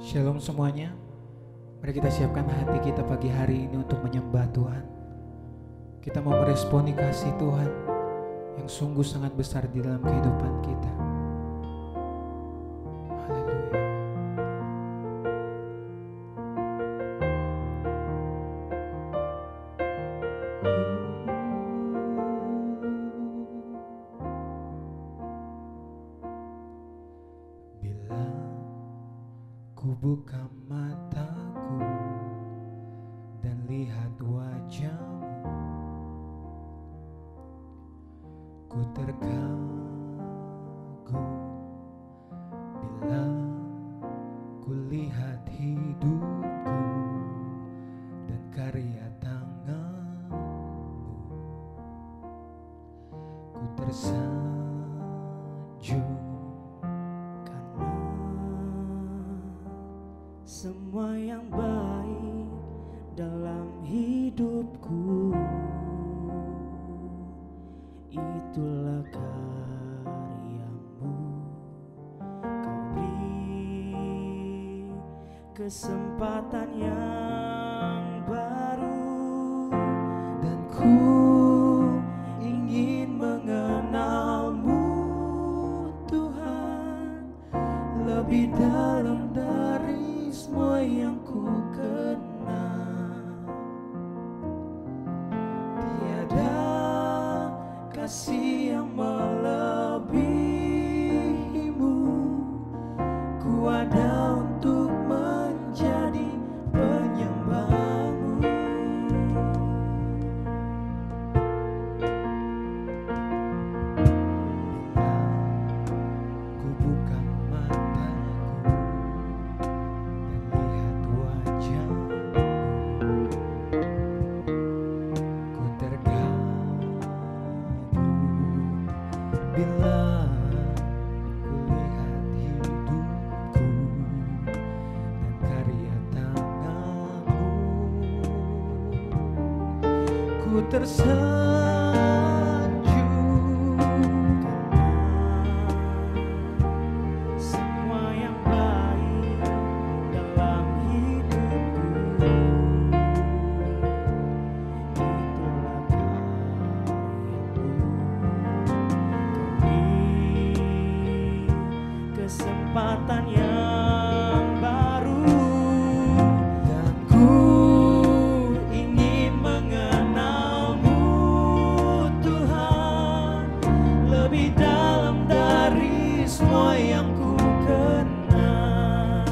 Shalom semuanya. Mari kita siapkan hati kita pagi hari ini untuk menyembah Tuhan. Kita mau meresponi kasih Tuhan yang sungguh sangat besar di dalam kehidupan kita. Haleluya. Bila ku buka mataku dan lihat wajahmu, ku terkagum. Bila ku lihat hidupku dan karya tanganmu, ku tersanjung. Semua yang baik dalam hidupku itulah karyamu. Kau beri kesempatan yang baru dan ku ingin mengenalmu Tuhan lebih dalam dari semua yang ku kenal. Tiada kasih yang melebihimu. Ku ada untuk menjadi penyembahmu. Ku buka mataku dan lihat wajahmu, ku terkagum. Bila ku lihat hidupku dan karya tanganmu, ku tersanjung. Semua yang baik dalam hidupku itulah karyamu. Kau beri kesempatan yang baru dan ku ingin mengenalmu Tuhan lebih dalam dari semua yang ku kenal.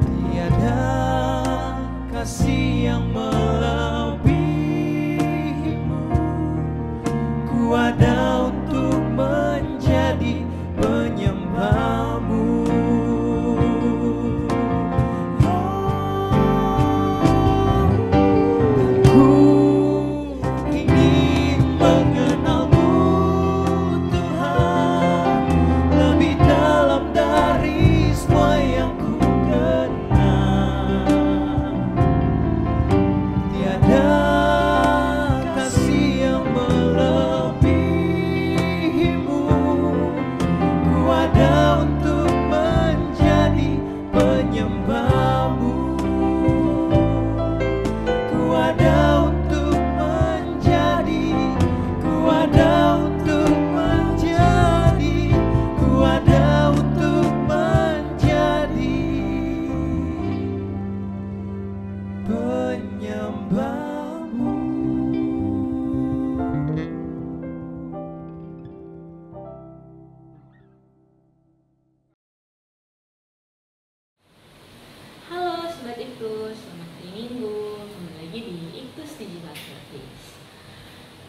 Tiada kasih yang melebihimu. Ku ada untuk menjadi penyembahmu. Ku ingin mengenalmu Tuhan lebih dalam dari semua yang ku kenal. Tiada kasih yang melebihimu. Ku ada untuk menjadi penyembahmu. Ku ada untuk menjadi, ku ada untuk menjadi, ku ada untuk menjadi penyembahmu. Halo Sobat Iktus, selamat hari Minggu. Kembali lagi di Iktus Digital Service.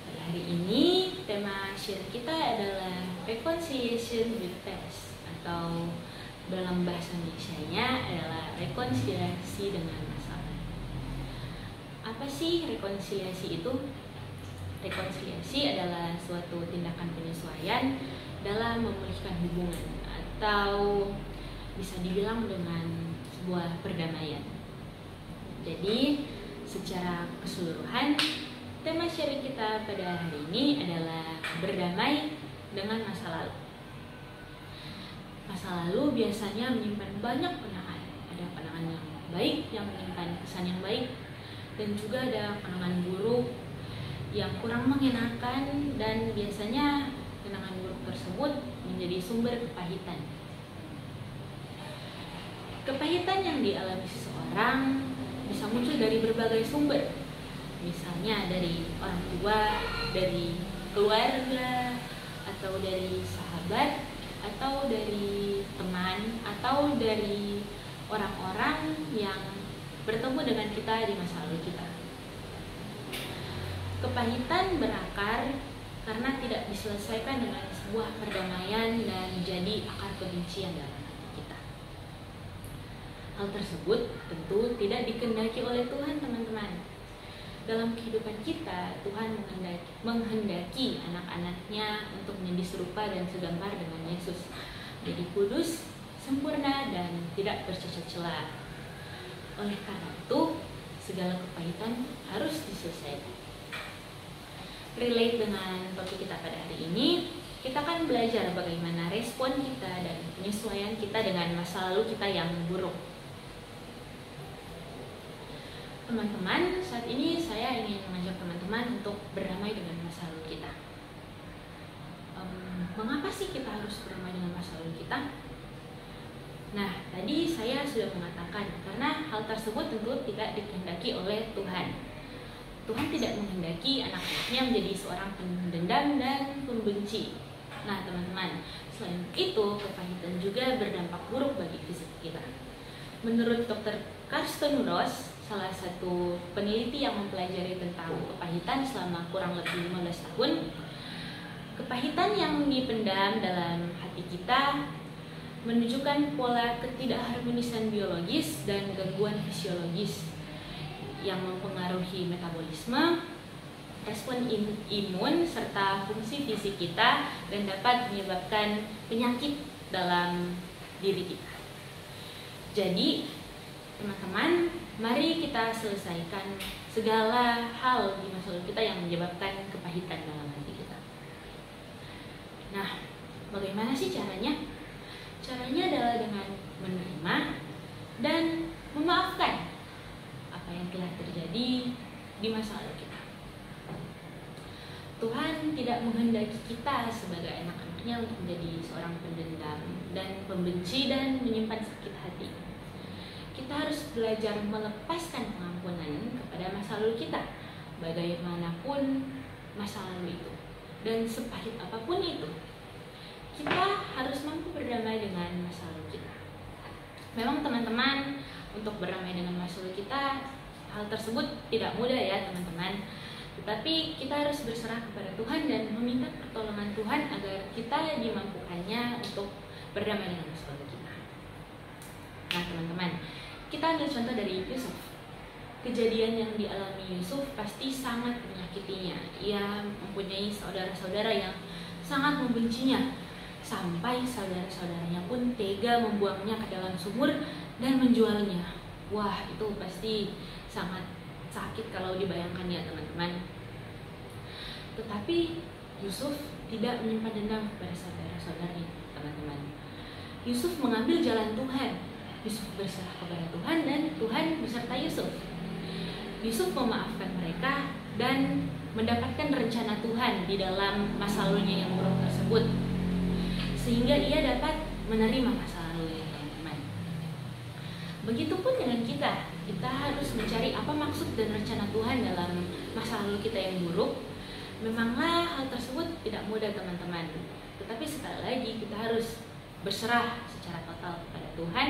Pada hari ini, tema share kita adalah Reconciliation with Past, atau dalam bahasa Indonesianya adalah rekonsiliasi dengan masalah. Apa sih rekonsiliasi itu? Rekonsiliasi adalah suatu tindakan penyesuaian dalam memulihkan hubungan, atau bisa dibilang dengan sebuah perdamaian. Jadi, secara keseluruhan, tema sharing kita pada hari ini adalah berdamai dengan masa lalu. Masa lalu biasanya menyimpan banyak kenangan. Ada kenangan yang baik yang menyimpan kesan yang baik, dan juga ada kenangan buruk yang kurang mengenakan, dan biasanya kenangan buruk tersebut menjadi sumber kepahitan. Kepahitan yang dialami seseorang bisa muncul dari berbagai sumber, misalnya dari orang tua, dari keluarga, atau dari sahabat, atau dari teman, atau dari orang-orang yang bertemu dengan kita di masa lalu kita. Kepahitan berakar karena tidak diselesaikan dengan sebuah perdamaian dan jadi akar kebencian dalam hati kita. Hal tersebut tentu tidak dikehendaki oleh Tuhan, teman-teman. Dalam kehidupan kita, Tuhan menghendaki anak-anaknya untuk menjadi serupa dan segambar dengan Yesus, jadi kudus, sempurna, dan tidak bercacat celah. Oleh karena itu, segala kepahitan harus diselesaikan. Relate dengan topik kita pada hari ini, kita akan belajar bagaimana respon kita dan penyesuaian kita dengan masa lalu kita yang buruk. Teman-teman, saat ini saya ingin mengajak teman-teman untuk berdamai dengan masa lalu kita. Mengapa sih kita harus berdamai dengan masa lalu kita? Nah, tadi saya sudah mengatakan karena hal tersebut tentu tidak dikehendaki oleh Tuhan. Tuhan tidak menghendaki anak-anaknya menjadi seorang pendendam dan pembenci. Nah, teman-teman, selain itu, kepahitan juga berdampak buruk bagi fisik kita. Menurut Dr. Carsten Ross, salah satu peneliti yang mempelajari tentang kepahitan selama kurang lebih 15 tahun, kepahitan yang dipendam dalam hati kita menunjukkan pola ketidakharmonisan biologis dan gangguan fisiologis yang mempengaruhi metabolisme, respon imun, serta fungsi fisik kita, dan dapat menyebabkan penyakit dalam diri kita. Jadi, teman-teman, mari kita selesaikan segala hal di masa lalu kita yang menyebabkan kepahitan dalam hati kita. Nah, bagaimana sih caranya? Caranya adalah dengan menerima dan memaafkan apa yang telah terjadi di masa lalu kita. Tuhan tidak menghendaki kita sebagai anak-anaknya untuk menjadi seorang pendendam dan pembenci dan menyimpan sakit hati. Kita harus belajar melepaskan pengampunan kepada masa lalu kita, bagaimanapun masa lalu itu, dan sepahit apapun itu. Kita harus mampu berdamai dengan masa lalu kita. Memang teman-teman, untuk berdamai dengan masa lalu kita, hal tersebut tidak mudah ya teman-teman. Tetapi kita harus berserah kepada Tuhan dan meminta pertolongan Tuhan agar kita dimampukannya untuk berdamai dengan masa lalu kita. Nah teman-teman, kita ambil contoh dari Yusuf. Kejadian yang dialami Yusuf pasti sangat menyakitinya. Ia mempunyai saudara-saudara yang sangat membencinya, sampai saudara-saudaranya pun tega membuangnya ke dalam sumur dan menjualnya. Wah, itu pasti sangat sakit kalau dibayangkan ya teman-teman. Tetapi Yusuf tidak menyimpan dendam kepada saudara-saudaranya, teman-teman. Yusuf mengambil jalan Tuhan. Yusuf berserah kepada Tuhan dan Tuhan beserta Yusuf. Yusuf memaafkan mereka dan mendapatkan rencana Tuhan di dalam masa lalunya yang buruk tersebut, sehingga ia dapat menerima masa lalu ya teman-teman. Begitupun dengan kita harus mencari apa maksud dan rencana Tuhan dalam masa lalu kita yang buruk. Memanglah hal tersebut tidak mudah teman-teman, tetapi sekali lagi kita harus berserah secara total kepada Tuhan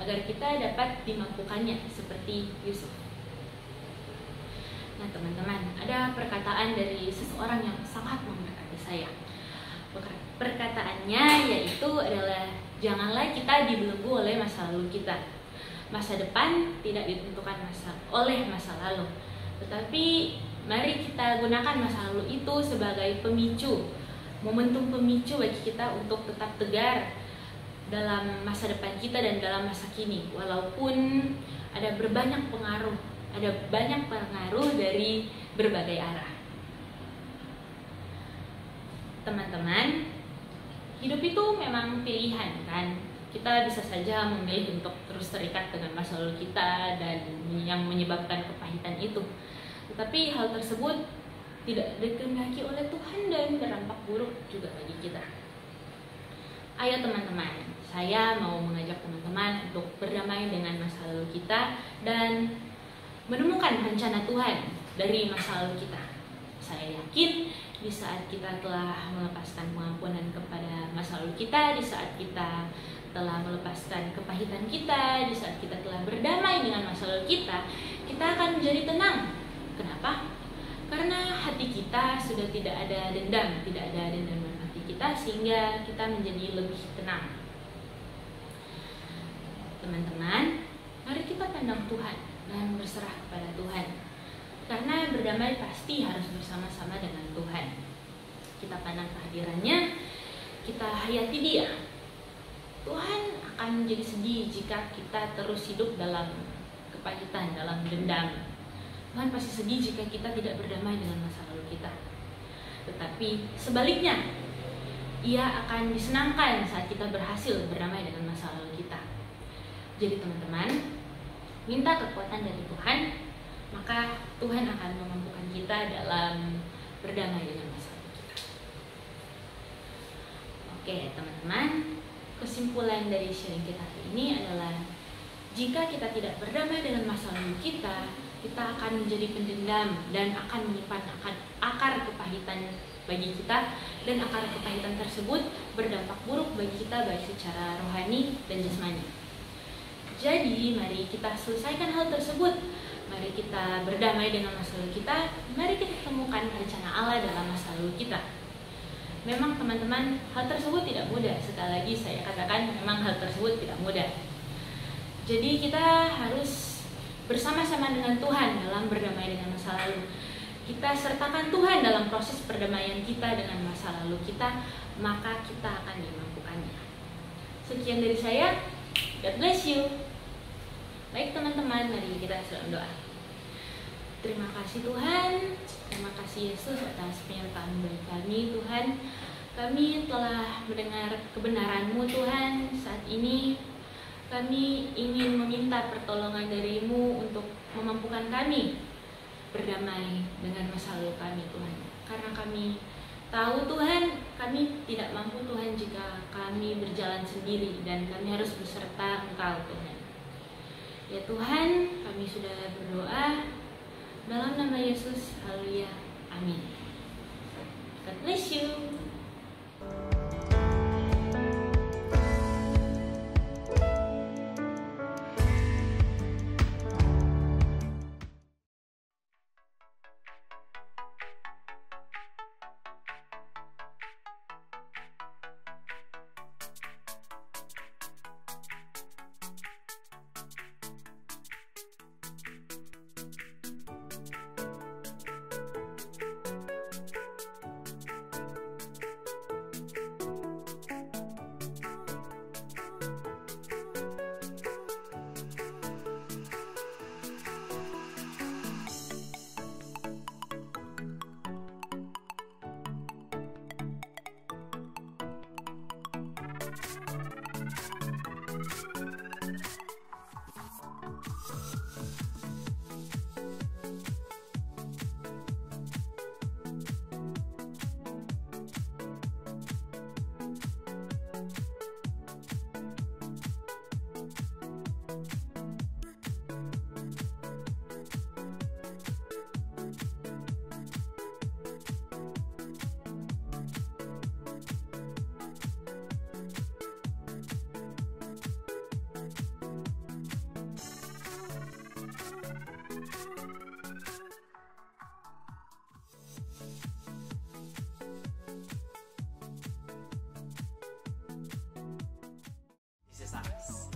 agar kita dapat dimampukannya seperti Yusuf. Nah teman-teman, ada perkataan dari seseorang yang sangat memberkati saya. Perkataannya yaitu adalah, janganlah kita dibelenggu oleh masa lalu kita. Masa depan tidak ditentukan oleh masa lalu, tetapi mari kita gunakan masa lalu itu sebagai pemicu, momentum pemicu bagi kita untuk tetap tegar dalam masa depan kita dan dalam masa kini, walaupun ada banyak pengaruh dari berbagai arah. Teman-teman, hidup itu memang pilihan kan. Kita bisa saja memilih untuk terus terikat dengan masa lalu kita dan yang menyebabkan kepahitan itu. Tetapi hal tersebut tidak dikehendaki oleh Tuhan dan berdampak buruk juga bagi kita. Ayo teman-teman, saya mau mengajak teman-teman untuk berdamai dengan masa lalu kita dan menemukan rencana Tuhan dari masa lalu kita. Saya yakin di saat kita telah melepaskan pengampunan kepada masa lalu kita, di saat kita telah melepaskan kepahitan kita, di saat kita telah berdamai dengan masa lalu kita akan menjadi tenang. Kenapa? Karena hati kita sudah tidak ada dendam dalam hati kita, sehingga kita menjadi lebih tenang. Teman-teman, mari kita pandang Tuhan dan berserah kepada Tuhan. Karena berdamai pasti harus bersama-sama dengan Tuhan. Kita pandang kehadirannya, kita hayati Dia. Tuhan akan menjadi sedih jika kita terus hidup dalam kepahitan, dalam dendam. Tuhan pasti sedih jika kita tidak berdamai dengan masa lalu kita. Tetapi sebaliknya, Ia akan disenangkan saat kita berhasil berdamai dengan masa lalu kita. Jadi teman-teman, minta kekuatan dari Tuhan, maka Tuhan akan memampukan kita dalam berdamai dengan masa lalu kita. Oke teman-teman, kesimpulan dari sharing kita hari ini adalah jika kita tidak berdamai dengan masa lalu kita akan menjadi pendendam dan akan menyimpan akar kepahitan bagi kita, dan akar kepahitan tersebut berdampak buruk bagi kita baik secara rohani dan jasmani. Jadi mari kita selesaikan hal tersebut. Mari kita berdamai dengan masa lalu kita. Mari kita temukan rencana Allah dalam masa lalu kita. Memang teman-teman, hal tersebut tidak mudah. Sekali lagi saya katakan, memang hal tersebut tidak mudah. Jadi kita harus bersama-sama dengan Tuhan dalam berdamai dengan masa lalu. Kita sertakan Tuhan dalam proses perdamaian kita dengan masa lalu kita, maka kita akan dimampukannya. Sekian dari saya. God bless you. Baik teman-teman, mari kita dalam doa. Terima kasih Tuhan, terima kasih Yesus atas penyertaan bagi kami Tuhan. Kami telah mendengar kebenaran-Mu Tuhan. Saat ini kami ingin meminta pertolongan dari-Mu untuk memampukan kami berdamai dengan masa lalu kami Tuhan. Karena kami tahu Tuhan, kami tidak mampu Tuhan jika kami berjalan sendiri, dan kami harus beserta Engkau Tuhan. Ya Tuhan, kami sudah berdoa dalam nama Yesus, haleluya, amin. God bless you.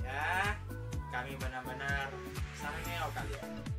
Ya, kami benar-benar sangat kalian.